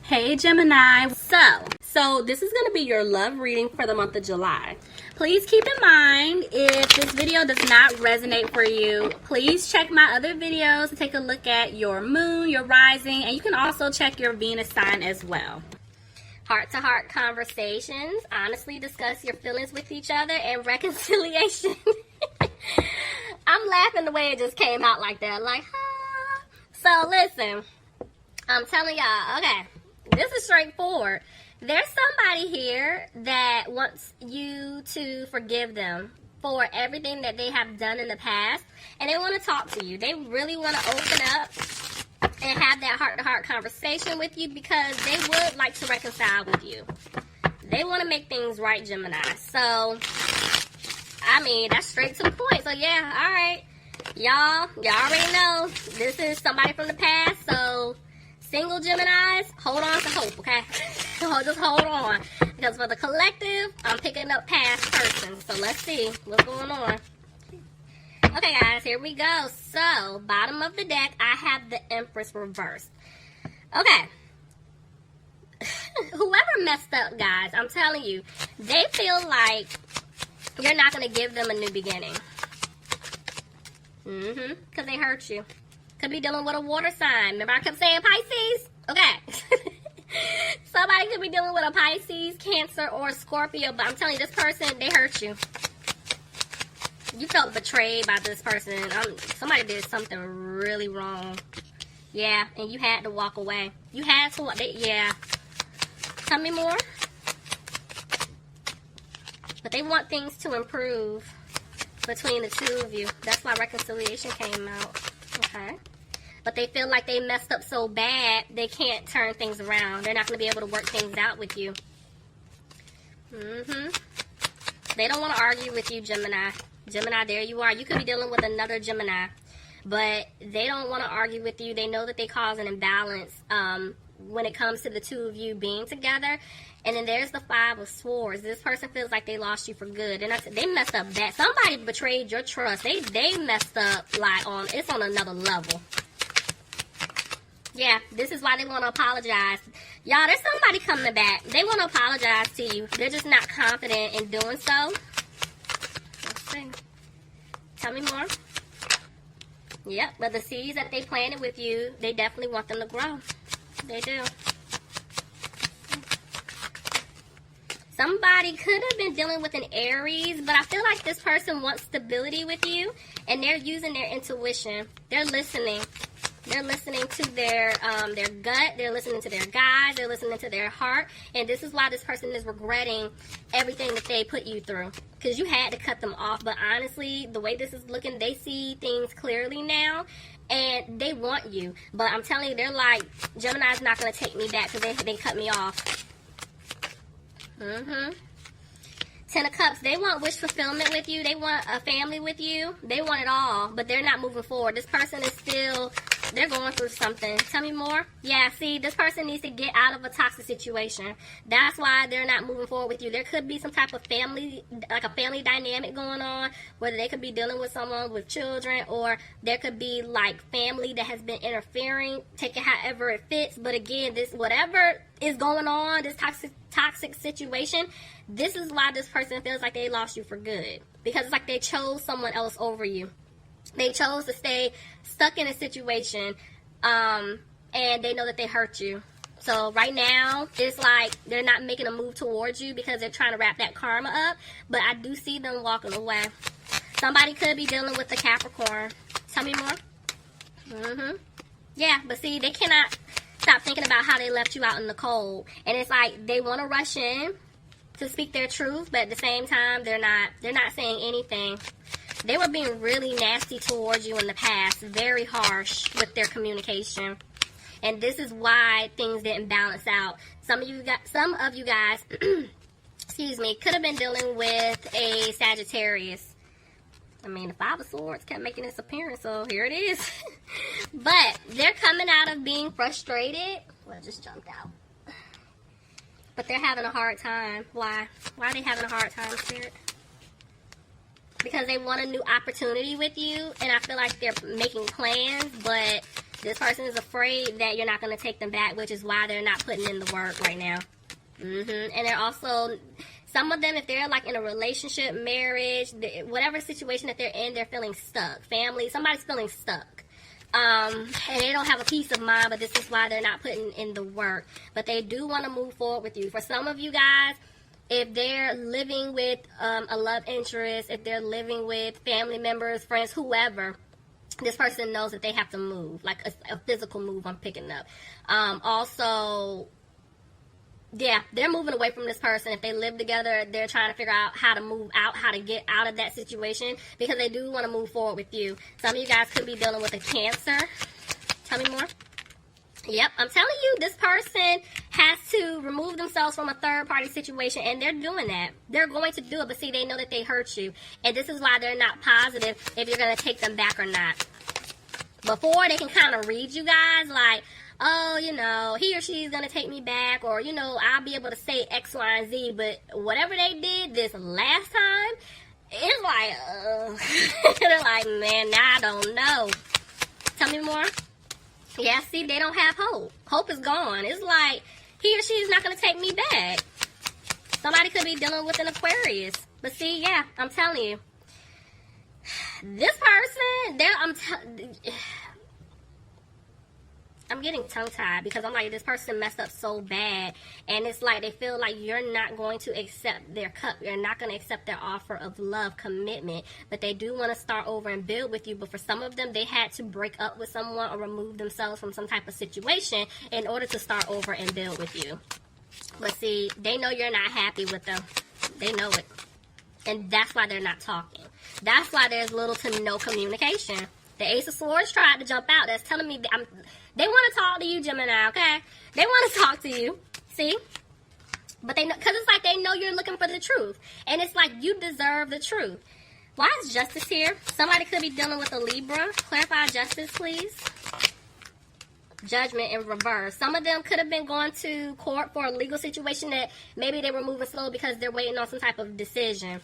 Hey Gemini, so this is going to be your love reading for the month of July. Please keep in mind, if this video does not resonate for you, please check my other videos to take a look at your moon, your rising, and you can also check your Venus sign as well. Heart-to-heart conversations, honestly discuss your feelings with each other, and reconciliation. I'm laughing the way it just came out like that, like, ah. So listen, I'm telling y'all, okay, this is straightforward. There's somebody here that wants you to forgive them for everything that they have done in the past, and they want to talk to you. They really want to open up and have that heart-to-heart conversation with you because they would like to reconcile with you. They want to make things right, Gemini. So, I mean, that's straight to the point. So, yeah, all right. Y'all already know this is somebody from the past, so single Geminis, hold on to hope, okay? Just hold on. Because for the collective, I'm picking up past person. So let's see what's going on. Okay, guys, here we go. So, bottom of the deck, I have the Empress reversed. Okay. Whoever messed up, guys, I'm telling you, they feel like you're not going to give them a new beginning. Because they hurt you. Could be dealing with a water sign. Remember I kept saying Pisces? Okay. Somebody could be dealing with a Pisces, Cancer, or Scorpio, but I'm telling you, this person, they hurt you. You felt betrayed by this person. Somebody did something really wrong. Yeah, and you had to walk away. You had to, yeah. Tell me more. But they want things to improve between the two of you. That's why reconciliation came out. Okay. But they feel like they messed up so bad, they can't turn things around. They're not going to be able to work things out with you. They don't want to argue with you, Gemini. Gemini, there you are. You could be dealing with another Gemini. But they don't want to argue with you. They know that they cause an imbalance when it comes to the two of you being together. And then there's the Five of Swords. This person feels like they lost you for good. And they messed up bad. Somebody betrayed your trust. They messed up like it's on another level. Yeah, this is why they want to apologize. Y'all, there's somebody coming back. They want to apologize to you. They're just not confident in doing so. Let's see. Tell me more. Yep, but the seeds that they planted with you, they definitely want them to grow. They do. Somebody could have been dealing with an Aries, but I feel like this person wants stability with you, and they're using their intuition. They're listening. They're listening to their gut. They're listening to their guides. They're listening to their heart. And this is why this person is regretting everything that they put you through. Because you had to cut them off. But honestly, the way this is looking, they see things clearly now. And they want you. But I'm telling you, they're like, Gemini's not going to take me back because they cut me off. Ten of Cups, they want wish fulfillment with you. They want a family with you. They want it all, but they're not moving forward. This person is still, they're going through something. Tell me more. Yeah, see, this person needs to get out of a toxic situation. That's why they're not moving forward with you. There could be some type of family, like a family dynamic going on, whether they could be dealing with someone with children, or there could be like family that has been interfering. Take it however it fits. But again, this whatever is going on, this toxic situation, this is why this person feels like they lost you for good. Because it's like they chose someone else over you. They chose to stay stuck in a situation, and they know that they hurt you. So right now, it's like they're not making a move towards you because they're trying to wrap that karma up. But I do see them walking away. Somebody could be dealing with a Capricorn. Tell me more. Yeah, but see, they cannot stop thinking about how they left you out in the cold. And it's like they want to rush in to speak their truth, but at the same time, they're not saying anything. They were being really nasty towards you in the past, very harsh with their communication. And this is why things didn't balance out. Some of you guys, excuse me, could have been dealing with a Sagittarius. I mean, the Five of Swords kept making its appearance, so here it is. But they're coming out of being frustrated. Well, it just jumped out. But they're having a hard time. Why? Why are they having a hard time, Spirit? because they want a new opportunity with you, and I feel like they're making plans, but this person is afraid that you're not going to take them back, which is why they're not putting in the work right now. And they're also, some of them, if they're like in a relationship, marriage, whatever situation that they're in, they're feeling stuck. Family, somebody's feeling stuck. And they don't have a peace of mind, but this is why they're not putting in the work. But they do want to move forward with you. For some of you guys, if they're living with a love interest, if they're living with family members, friends, whoever, this person knows that they have to move, like a physical move I'm picking up. Also, yeah, they're moving away from this person. If they live together, they're trying to figure out how to move out, how to get out of that situation, because they do want to move forward with you. Some of you guys could be dealing with a Cancer. Tell me more. Yep, I'm telling you, this person has to remove themselves from a third-party situation, and they're doing that. They're going to do it, but see, they know that they hurt you, and this is why they're not positive if you're going to take them back or not. Before, they can kind of read you guys, like, oh, you know, he or she is going to take me back, or, you know, I'll be able to say X, Y, and Z, but whatever they did this last time, it's like, they're like, man, now I don't know. Tell me more. Yeah, see, they don't have hope. Hope is gone. It's like, he or she is not going to take me back. Somebody could be dealing with an Aquarius. But see, yeah, I'm telling you. This person, I'm getting tongue-tied because I'm like, this person messed up so bad, and it's like they feel like you're not going to accept their cup. You're not going to accept their offer of love, commitment, but they do want to start over and build with you. But for some of them, they had to break up with someone or remove themselves from some type of situation in order to start over and build with you. But see, they know you're not happy with them. They know it. And that's why they're not talking. That's why there's little to no communication. The Ace of Swords tried to jump out. That's telling me that they want to talk to you, Gemini, okay? They want to talk to you. See? But they know, because it's like they know you're looking for the truth. And it's like you deserve the truth. Why is Justice here? Somebody could be dealing with a Libra. Clarify Justice, please. Judgment in reverse. Some of them could have been going to court for a legal situation that maybe they were moving slow because they're waiting on some type of decision.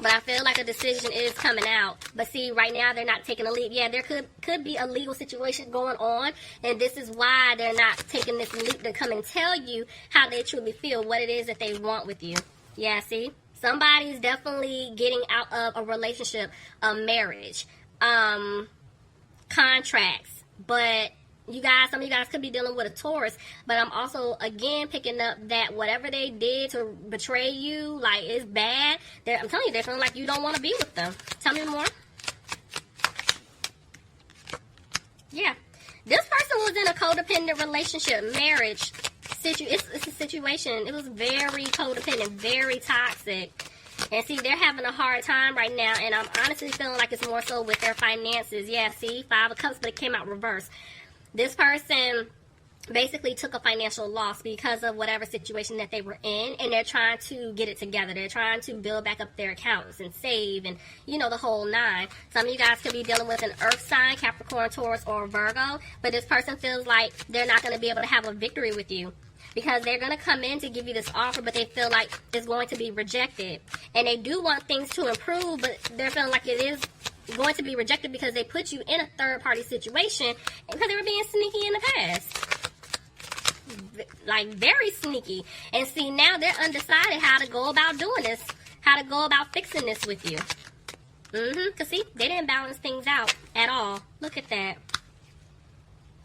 But I feel like a decision is coming out. But see, right now they're not taking a leap. Yeah, there could be a legal situation going on, and this is why they're not taking this leap to come and tell you how they truly feel, what it is that they want with you. Yeah, see? Somebody's definitely getting out of a relationship, a marriage, contracts. But you guys, some of you guys could be dealing with a Taurus, but I'm also, again, picking up that whatever they did to betray you, like, it's bad. I'm telling you, they're feeling like you don't want to be with them. Tell me more. Yeah. This person was in a codependent relationship, marriage. It's a situation. It was very codependent, very toxic. And see, they're having a hard time right now, and I'm honestly feeling like it's more so with their finances. Yeah, see, Five of Cups, but it came out reverse. This person basically took a financial loss because of whatever situation that they were in, and they're trying to get it together. They're trying to build back up their accounts and save and, you know, the whole nine. Some of you guys could be dealing with an earth sign, Capricorn, Taurus, or Virgo, but this person feels like they're not going to be able to have a victory with you because they're going to come in to give you this offer, but they feel like it's going to be rejected. And they do want things to improve, but they're feeling like it is going to be rejected because they put you in a third-party situation because they were being sneaky in the past. Like, very sneaky. And see, now they're undecided how to go about doing this, how to go about fixing this with you. Because, see, they didn't balance things out at all. Look at that.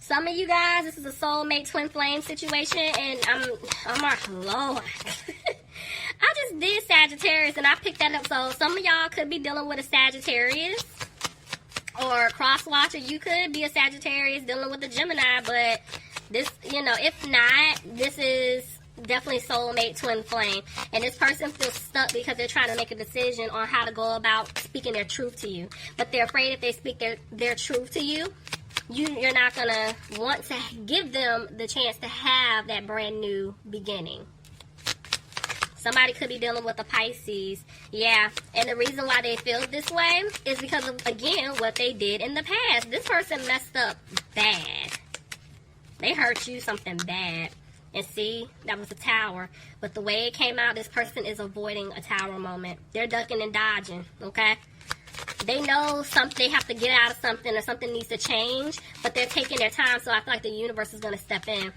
Some of you guys, this is a soulmate twin flame situation, and I'm like, Lord. I just did Sagittarius, and I picked that up. So some of y'all could be dealing with a Sagittarius or a cross-watcher. You could be a Sagittarius dealing with a Gemini, but this, you know, if not, this is definitely soulmate twin flame. And this person feels stuck because they're trying to make a decision on how to go about speaking their truth to you. But they're afraid if they speak their truth to you, you're not going to want to give them the chance to have that brand new beginning. Somebody could be dealing with a Pisces. Yeah, and the reason why they feel this way is because of, again, what they did in the past. This person messed up bad. They hurt you something bad. And see, that was a tower. But the way it came out, this person is avoiding a tower moment. They're ducking and dodging, okay? They know something, they have to get out of something or something needs to change, but they're taking their time, so I feel like the universe is going to step in.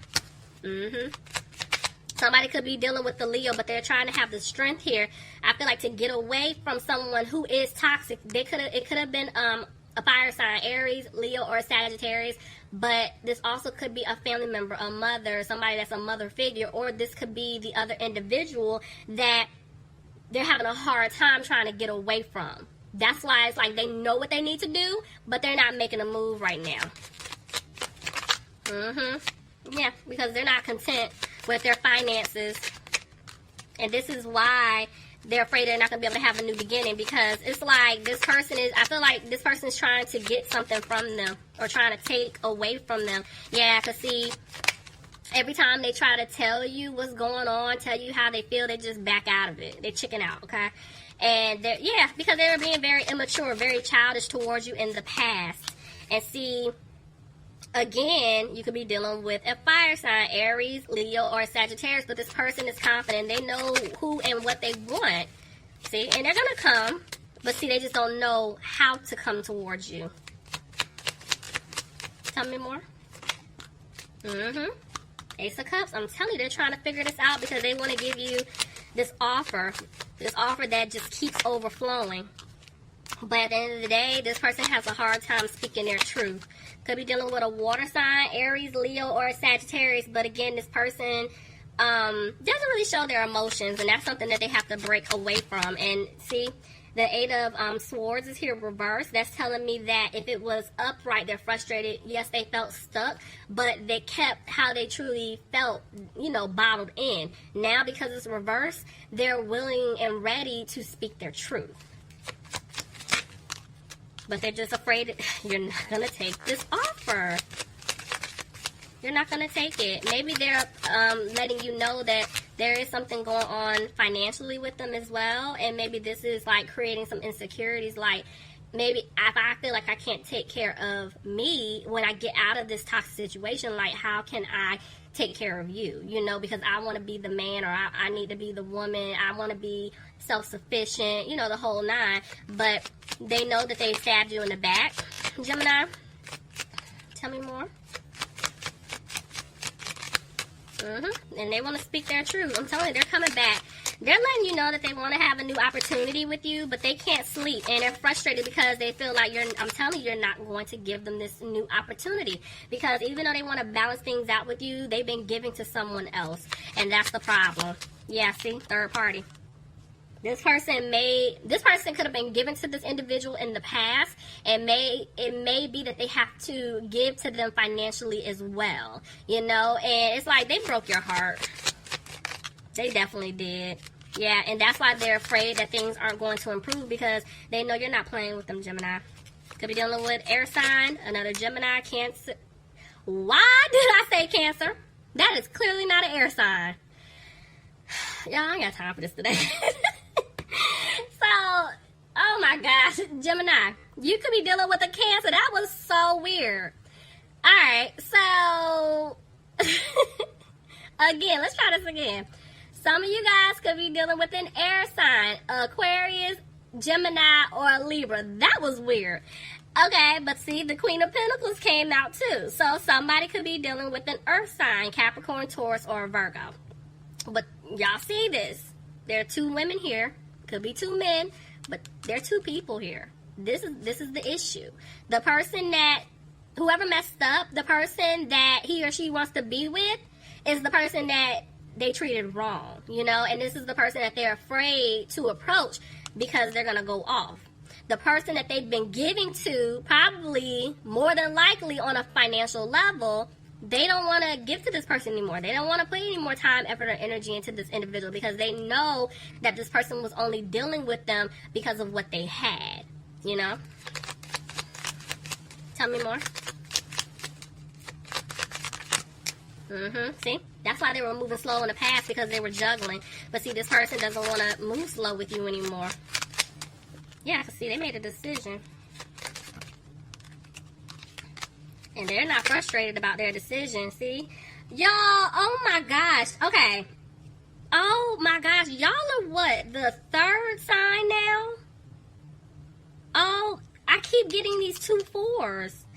Somebody could be dealing with the Leo, but they're trying to have the strength here. I feel like to get away from someone who is toxic. It could have been a fire sign, Aries, Leo, or Sagittarius, but this also could be a family member, a mother, somebody that's a mother figure, or this could be the other individual that they're having a hard time trying to get away from. That's why it's like they know what they need to do, but they're not making a move right now. Yeah, because they're not content with their finances. And this is why they're afraid they're not going to be able to have a new beginning, because it's like this person is, I feel like this person is trying to get something from them or trying to take away from them. Yeah, because see, every time they try to tell you what's going on, tell you how they feel, they just back out of it. They chicken out, okay? And yeah, because they were being very immature, very childish towards you in the past. And see, again, you could be dealing with a fire sign, Aries, Leo, or Sagittarius, but this person is confident. They know who and what they want. See, and they're going to come, but see, they just don't know how to come towards you. Tell me more. Ace of Cups. I'm telling you, they're trying to figure this out because they want to give you this offer that just keeps overflowing. But at the end of the day, this person has a hard time speaking their truth. Could be dealing with a water sign, Aries, Leo, or Sagittarius. But again, this person doesn't really show their emotions, and that's something that they have to break away from. And see, the Eight of Swords is here reversed. That's telling me that if it was upright, they're frustrated. Yes, they felt stuck, but they kept how they truly felt, you know, bottled in. Now, because it's reversed, they're willing and ready to speak their truth. But they're just afraid that you're not going to take this offer. You're not going to take it. Maybe they're letting you know that there is something going on financially with them as well. And maybe this is like creating some insecurities. Like maybe if I feel like I can't take care of me when I get out of this toxic situation, like how can I take care of you? You know, because I want to be the man, or I need to be the woman. I want to be self-sufficient, you know, the whole nine. But they know that they stabbed you in the back. Gemini, tell me more. And they want to speak their truth. I'm telling you, they're coming back. They're letting you know that they want to have a new opportunity with you, but they can't sleep. And they're frustrated because they feel like I'm telling you, you're not going to give them this new opportunity. Because even though they want to balance things out with you, they've been giving to someone else. And that's the problem. Yeah, see? Third party. This person could have been given to this individual in the past, and it may be that they have to give to them financially as well, you know. And it's like they broke your heart. They definitely did. Yeah, and that's why they're afraid that things aren't going to improve, because they know you're not playing with them, Gemini. Could be dealing with air sign, another Gemini, Cancer. Why did I say Cancer? That is clearly not an air sign. Y'all, I ain't got time for this today. So, oh my gosh, Gemini, you could be dealing with a Cancer. That was so weird. Alright, so, again, let's try this again. Some of you guys could be dealing with an air sign, Aquarius, Gemini, or Libra. That was weird. Okay, but see, the Queen of Pentacles came out too. So, somebody could be dealing with an earth sign, Capricorn, Taurus, or Virgo. But y'all see this. There are two women here. Could be two men, but there are two people here. This is the issue. The person that, whoever messed up, the person that he or she wants to be with is the person that they treated wrong, you know, and this is the person that they're afraid to approach because they're going to go off. The person that they've been giving to, probably more than likely on a financial level, they don't want to give to this person anymore. They don't want to put any more time, effort, or energy into this individual because they know that this person was only dealing with them because of what they had, you know? Tell me more. See? That's why they were moving slow in the past, because they were juggling. But see, this person doesn't want to move slow with you anymore. Yeah, see, they made a decision. And they're not frustrated about their decision, see? Y'all, oh my gosh. Okay. Oh my gosh. Y'all are what? The third sign now? Oh, I keep getting these 2 4s.